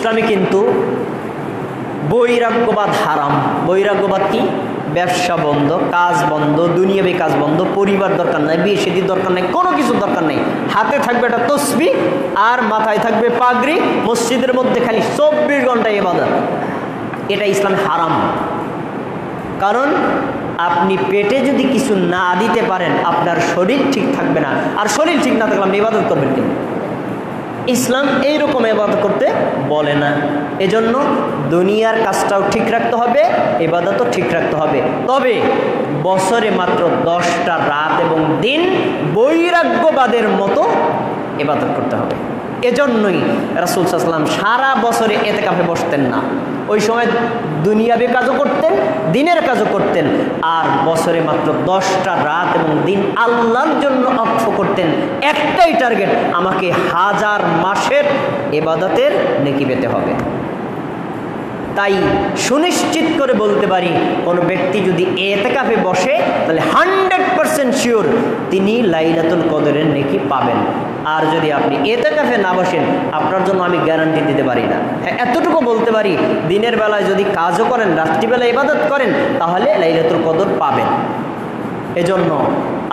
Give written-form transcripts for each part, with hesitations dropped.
ইসলামে কিন্তু বৈরাগ্যবাদ হারাম। বৈরাগ্যবাদ কি? ব্যবসা বন্ধ, কাজ বন্ধ, দুনিয়াবি কাজ বন্ধ, পরিবার দরকার নাই, বিয়ে শাদী দরকার নাই, কোনো কিছু দরকার নেই। হাতে থাকবে একটা তসবিহ আর মাথায় থাকবে পাগড়ি, মসজিদের মধ্যে খালি 24 ঘন্টা ইবাদত। এটা ইসলামে হারাম। কারণ আপনি পেটে যদি কিছু না দিতে পারেন আপনার শরীর ঠিক থাকবে না, আর শরীর ঠিক না থাকলে আপনি ইবাদত করবেন কেন? ইসলাম এইরকম ইবাদত করতে বলে না। এজন্য দুনিয়ার কাজটাও ঠিক রাখতে হবে, ইবাদতও ঠিক রাখতে হবে। তবে বছরে মাত্র 10টা রাত এবং দিন বৈরাগ্যবাদের মতো ইবাদত করতে হবে। এজন্যই রাসূল সাল্লাল্লাহু আলাইহি ওয়াসাল্লাম সারা বছরে ইতিকাফে বসতেন না। ওই সময় দুনিয়াবি কাজও করতেন, দিনের কাজও করতেন, আর বছরে মাত্র 10টা রাত এবং দিন আল্লাহর জন্য অক্ষ করতেন। একটাই টার্গেট, আমাকে 1000 মাসের ইবাদতের নেকি পেতে হবে। তাই সুনিশ্চিত করে বলতে পারি, কোনো ব্যক্তি যদি ইতিকাফে বসে তাহলে 100% শিওর তিনি লাইলাতুল কদরের নেকি পাবেন। আর যদি আপনি ইতিকাফে না বসেন, আপনার জন্য আমি গ্যারান্টি দিতে পারি না। হ্যাঁ, এতটুকু বলতে পারি, দিনের বেলায় যদি কাজও করেন, রাত্রিবেলা ইবাদত করেন, তাহলে লাইলাতুল কদর পাবেন। এজন্য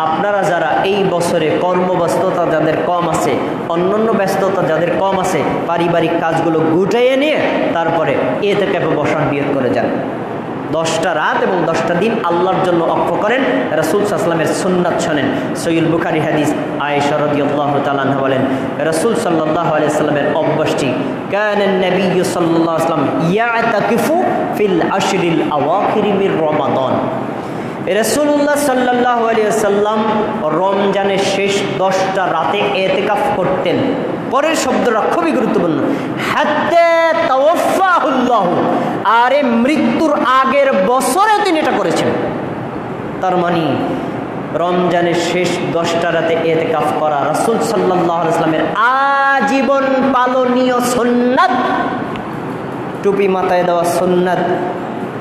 আপনারা যারা এই বছরে কর্মব্যস্ততা যাদের কম আছে, অন্যান্য ব্যস্ততা যাদের কম আছে, পারিবারিক কাজগুলো গুটাইয়ে নিয়ে তারপরে ইতিকাফে বসার নিয়ত করে যান। 10টা রাত এবং 10টা দিন আল্লাহর জন্য অক্ষ করেন। রাসূল সাল্লাল্লাহু আলাইহি ওয়াসাল্লামের সুন্নাত শোনেন। সহিহ বুখারী হাদিস, আয়েশা রাদিয়াল্লাহু তাআলা আনহা বলেন, রাসূল সাল্লাল্লাহু আলাইহি ওয়াসাল্লামের অভ্যাসটি, কানান নবিয়্যু সাল্লাল্লাহু আলাইহি ওয়াসাল্লাম ইয়াতাকিফু ফিল আশরিল আওয়াখির মির রমাদান। রাসূলুল্লাহ সাল্লাল্লাহু আলাইহি ওয়াসাল্লাম রমজানের শেষ 10টা রাতে ইতিকাফ করতেন। পরের শব্দটা খুবই গুরুত্বপূর্ণ, হাত্তা তাওয়াফাহুল্লাহ, আরে মৃত্যুর আগের বছরে তিনি এটা করেছেন। তার মানে রমজানের শেষ 10টা রাতে ইতিকাফ করা রাসূল সাল্লাল্লাহু আলাইহি ওয়াসাল্লামের আজীবন পালনীয় সুন্নাত। টুপি মাথায় দেওয়া সুন্নাত,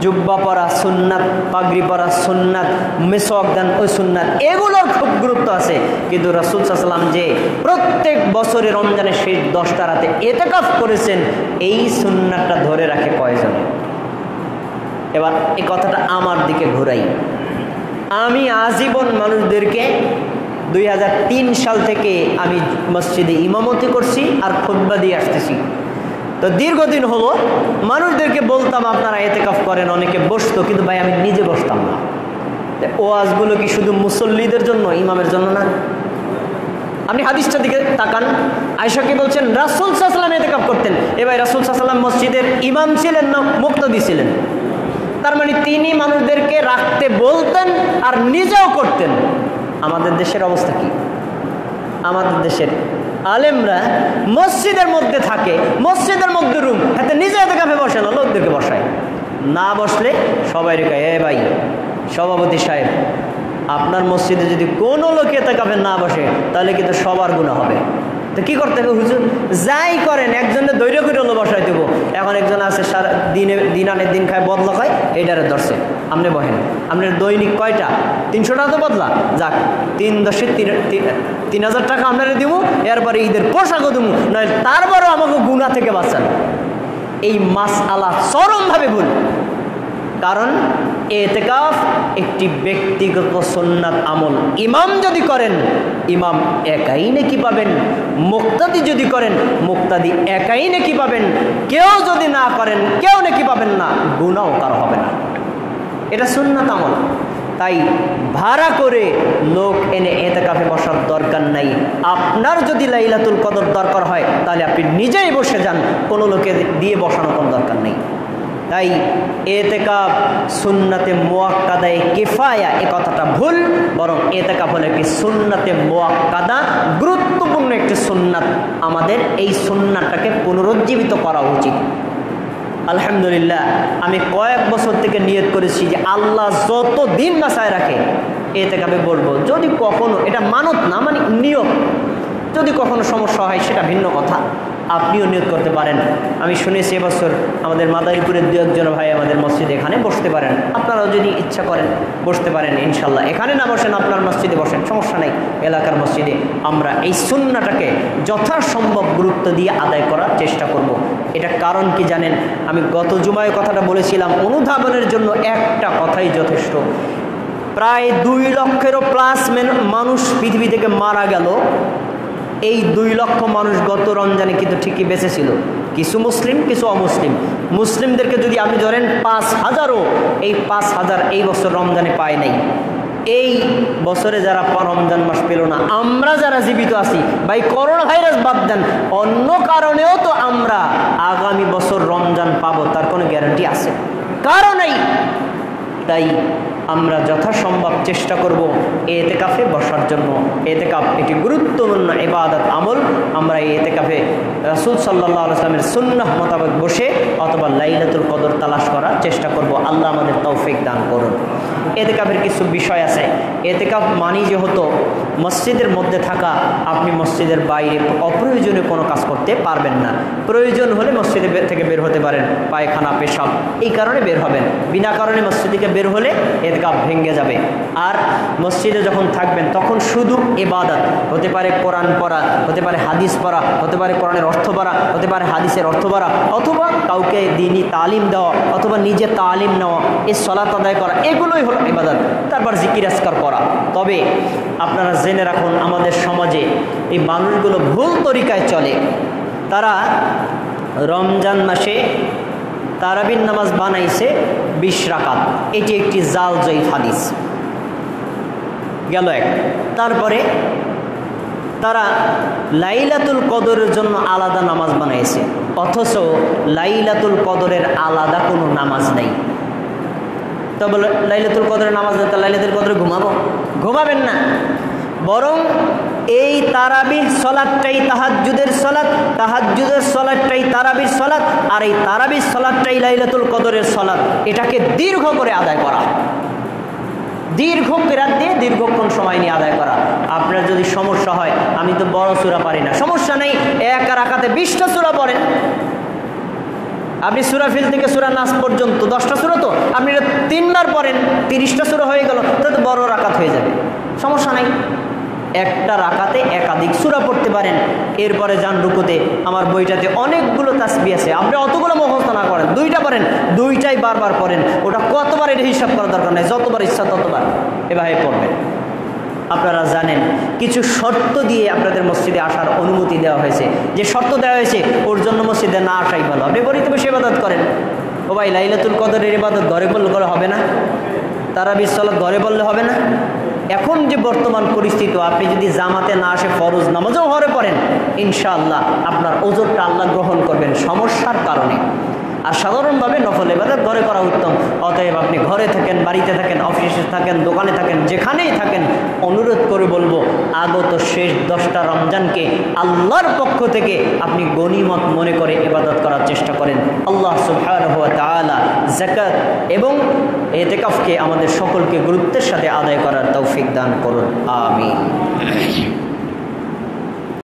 জুব্বা পরা সুন্নাত, পাগড়ি পরা সুন্নাত, মেসওয়াক দান ওই সুন্নাত, এগুলোর খুব গুরুত্ব আছে। কিন্তু রাসূল সাল্লাল্লাহু আলাইহি ওয়াসাল্লাম যে প্রত্যেক বছরে রমজানের শেষ 10টা রাতে ইতিকাফ করেছেন, এই সুন্নাতটা ধরে রাখে কয়জন? এবার এই কথাটা আমার দিকে ঘুরাই। আমি আজীবন মানুষদেরকে 2003 সাল থেকে আমি মসজিদে ইমামতি করছি আর খুতবা দিয়ে আসতেছি। তো দীর্ঘদিন হলো মানুষদেরকে বলতাম আপনারা ইতিকাফ করেন, অনেকে বসতো, কিন্তু ভাই আমি নিজে বসতাম না। ওয়াজগুলো কি শুধু মুসল্লিদের জন্য, ইমামের জন্য না? আপনি হাদিসটার দিকে তাকান। আয়েশা কি বলছেন? রাসূল সাল্লাল্লাহু আলাইহি ওয়াসাল্লাম ইতিকাফ করতেন। এবার রাসূল সাল্লাল্লাহু আলাইহি ওয়াসাল্লাম মসজিদের ইমাম ছিলেন না মুক্তাদি ছিলেন? তার মানে তিনি মানুষদেরকে রাখতে বলতেন আর নিজেও করতেন। আমাদের দেশের অবস্থা কি? আমাদের দেশের আলেমরা মসজিদের মধ্যে থাকে, মসজিদের মধ্যে রুম, হাতে নিজে ইতিকাফে বসে না, লোকদেরকে বসায়। না বসলে সবাই রেখে, এ ভাই সভাপতি সাহেব, আপনার মসজিদে যদি কোনো লোক ইতিকাফে না বসে তাহলে কিন্তু সবার গুনাহ হবে। তো কী করতে হবে হুজুর? যাই করেন, একজনের দৈর্ঘ্য করে হলো বসাই দেবো। এখন একজন আছে সারা দিন আনের দিন খায়, বদলা খায়, এইটারে ধরছে, আপনি বহেন। আপনার দৈনিক কয়টা? 300 টাকা তো বদলা, যাক 3,10,000 টাকা আপনারা দিব, এরপরে ঈদের পোশাকও দেবো, নয় তারপরেও আমাকে গুনাহ থেকে বাঁচান। এই মাসআলা চরমভাবে ভুল। কারণ ইতিকাফ একটি ব্যক্তিগত সুন্নাত আমল। ইমাম যদি করেন, ইমাম একাই নেকি পাবেন। মুক্তাদি যদি করেন, মুক্তাদি একাই নেকি পাবেন। কেউ যদি না করেন, কেউ নেকি পাবেন না, গুনাহও কারো হবে না। এটা সুন্নাত আমল। তাই ভাড়া করে লোক এনে ইতিকাফে বসার দরকার নাই। আপনার যদি লাইলাতুল কদর দরকার হয় তাহলে আপনি নিজেই বসে যান, কোনো লোকে দিয়ে বসানোর কোনো দরকার নেই। তাই ইতিকাফ সুন্নাতে মুআক্কাদায়ে কিফায়া, এ কথাটা ভুল। বরং ইতিকাফ হলো একটি সুন্নাতে মুআক্কাদা, গুরুত্বপূর্ণ একটি সুন্নাত। আমাদের এই সুন্নাতটাকে পুনরুজ্জীবিত করা উচিত। আলহামদুলিল্লাহ, আমি কয়েক বছর থেকে নিয়ত করেছি যে আল্লাহ যত দিন বাঁচায় রাখে ইতিকাফে বলবো। যদি কখনো, এটা মানত না, মানে নিয়ত, যদি কখনো সমস্যা হয় সেটা ভিন্ন কথা, আপনিও নিয়ত করতে পারেন। আমি শুনেছি এবছর আমাদের মাদারীপুরের 2-1 ভাই আমাদের মসজিদে এখানে বসতে পারেন। আপনারাও যদি ইচ্ছা করেন বসতে পারেন ইনশাল্লাহ। এখানে না বসেন, আপনার মসজিদে বসেন, সমস্যা নেই। এলাকার মসজিদে আমরা এই সুন্নাহটাকে যথাসম্ভব গুরুত্ব দিয়ে আদায় করার চেষ্টা করব। এটা কারণ কি জানেন? আমি গত জুমায় কথাটা বলেছিলাম, অনুধাবনের জন্য একটা কথাই যথেষ্ট। প্রায় 2 লক্ষেরও প্লাস মানুষ পৃথিবী থেকে মারা গেল। এই 2 লক্ষ মানুষ গত রমজানে কিন্তু ঠিকই বেঁচে ছিল, কিছু মুসলিম কিছু অমুসলিম। মুসলিমদেরকে যদি আপনি ধরেন 5,000ও, এই 5,000 এই বছর রমজানে পায় নাই। এই বছরে যারা রমজান মাস পেল না, আমরা যারা জীবিত আছি ভাই, করোনা ভাইরাস বাদ দেন, অন্য কারণেও তো আমরা আগামী বছর রমজান পাবো, তার কোনো গ্যারান্টি আছে? কারণ নাই। তাই আমরা যথাসম্ভব চেষ্টা করব এতেকাফে বসার জন্য। এতেকাফ এটি গুরুত্বপূর্ণ ইবাদত আমল। আমরা এই এতেকাফে রাসূল সাল্লাল্লাহু আলাইহি ওয়াসাল্লামের সুন্নাহ মোতাবেক বসে অথবা লাইলাতুল কদর তালাশ করার চেষ্টা করব। আল্লাহ আমাদের তৌফিক দান করুন। এতেকাফের কিছু বিষয় আছে। এতেকাফ মানি যেহেতু মসজিদের মধ্যে থাকা, আপনি মসজিদের বাইরে অপ্রয়োজনীয় কোনো কাজ করতে পারবেন না। প্রয়োজন হলে মসজিদে থেকে বের হতে পারেন, পায়খানা পেশাব এই কারণে বের হবেন। বিনা কারণে মসজিদ থেকে বের হলে এতেকাফ ভেঙে যাবে। আর মসজিদে যখন থাকবেন তখন শুধু ইবাদত, হতে পারে কোরআন পড়া, হতে পারে হাদিস পড়া, হতে পারে কোরআনের অর্থ পড়া, হতে পারে হাদিসের অর্থ পড়া, অথবা কাউকে দ্বীনি তালিম দেওয়া, অথবা নিজে তালিম নেওয়া, এই সালাত আদায় করা, এগুলোই হলো ইবাদত। তারপর জিকির আজকার করা। তবে আপনারা জেনে রাখুন, আমাদের সমাজে এই মানুষগুলো ভুল তরিকায় চলে। তারা রমজান মাসে তারাবির নামাজ বানাইছে 20 রাকাত। এটি একটি জাল জয়ীফ হাদিস গেল এক। তারপরে তারা লাইলাতুল কদরের জন্য আলাদা নামাজ বানাইছে, অথচ লাইলাতুল কদরের আলাদা কোনো নামাজ নেই। তবে লাইলাতুল কদরের নামাজ নেই, তা লাইলাতুল কদরে ঘুমাবেন না, বরং এই তারাবির সলাতটাই তাহাজ্জুদের সলাত, তাহাজ্জুদের সলাতটাই তারাবির সলাত, আর এই তারাবির সলাতটাই লাইলাতুল কদরের সলাত। এটাকে দীর্ঘ করে আদায় করা, দীর্ঘ কিরাত দিয়ে দীর্ঘক্ষণ সময় নিয়ে আদায় করা। আপনার যদি সমস্যা হয়, আমি তো বড় সূরা পারি না, সমস্যা নেই, এক রাকাতে 20টা সূরা পড়েন। আপনি সূরা ফিল থেকে সূরা নাস পর্যন্ত 10টা সূরা, তো আপনি 3 বার পড়েন, 30টা সূরা হয়ে গেল, তাতে বড় রাকাত হয়ে যাবে, সমস্যা নাই। একটা রাকাতে একাধিক সূরা পড়তে পারেন। এরপরে যান রুকুতে। আমার বইটাতে অনেকগুলো তাসবিহ আছে, আপনি অতগুলো মুখস্থ না করেন, 2টা পড়েন, 2টাই বারবার পড়েন। ওটা কতবার এটা হিসাব করার দরকার নেই, যতবার ইচ্ছা ততবার এভাবে পড়বেন। আপনারা জানেন কিছু শর্ত দিয়ে আপনাদের মসজিদে আসার অনুমতি দেওয়া হয়েছে। যে শর্ত দেওয়া হয়েছে ওর জন্য মসজিদে না আসাই ভালো। আপনি বাড়িতে বসে ইবাদত করেন। ও ভাই, লাইলাতুল কদরের ইবাদত ঘরে বললে হবে না? তারাবির সালাত ঘরে বললে হবে না? এখন যে বর্তমান পরিস্থিতি, আপনি যদি জামাতে না আসে ফরজ নামাজও ঘরে পড়েন, ইনশাআল্লাহ আপনার ওজরটা আল্লাহ গ্রহণ করবেন সমস্যার কারণে। আর সাধারণভাবে নফল ইবাদত ঘরে করা উত্তম। অতএব আপনি ঘরে থাকেন, বাড়িতে থাকেন, অফিসে থাকেন, দোকানে থাকেন, যেখানেই থাকেন, অনুরোধ করে বলবো আগত শেষ 10টা রমজানকে আল্লাহর পক্ষ থেকে আপনি গনিমত মনে করে ইবাদত করার চেষ্টা করেন। আল্লাহ সুবহানাহু ওয়া তাআলা যাকাত এবং ইতিকাফকে আমাদের সকলকে গুরুত্বের সাথে আদায় করার তৌফিক দান করুন। আমিন।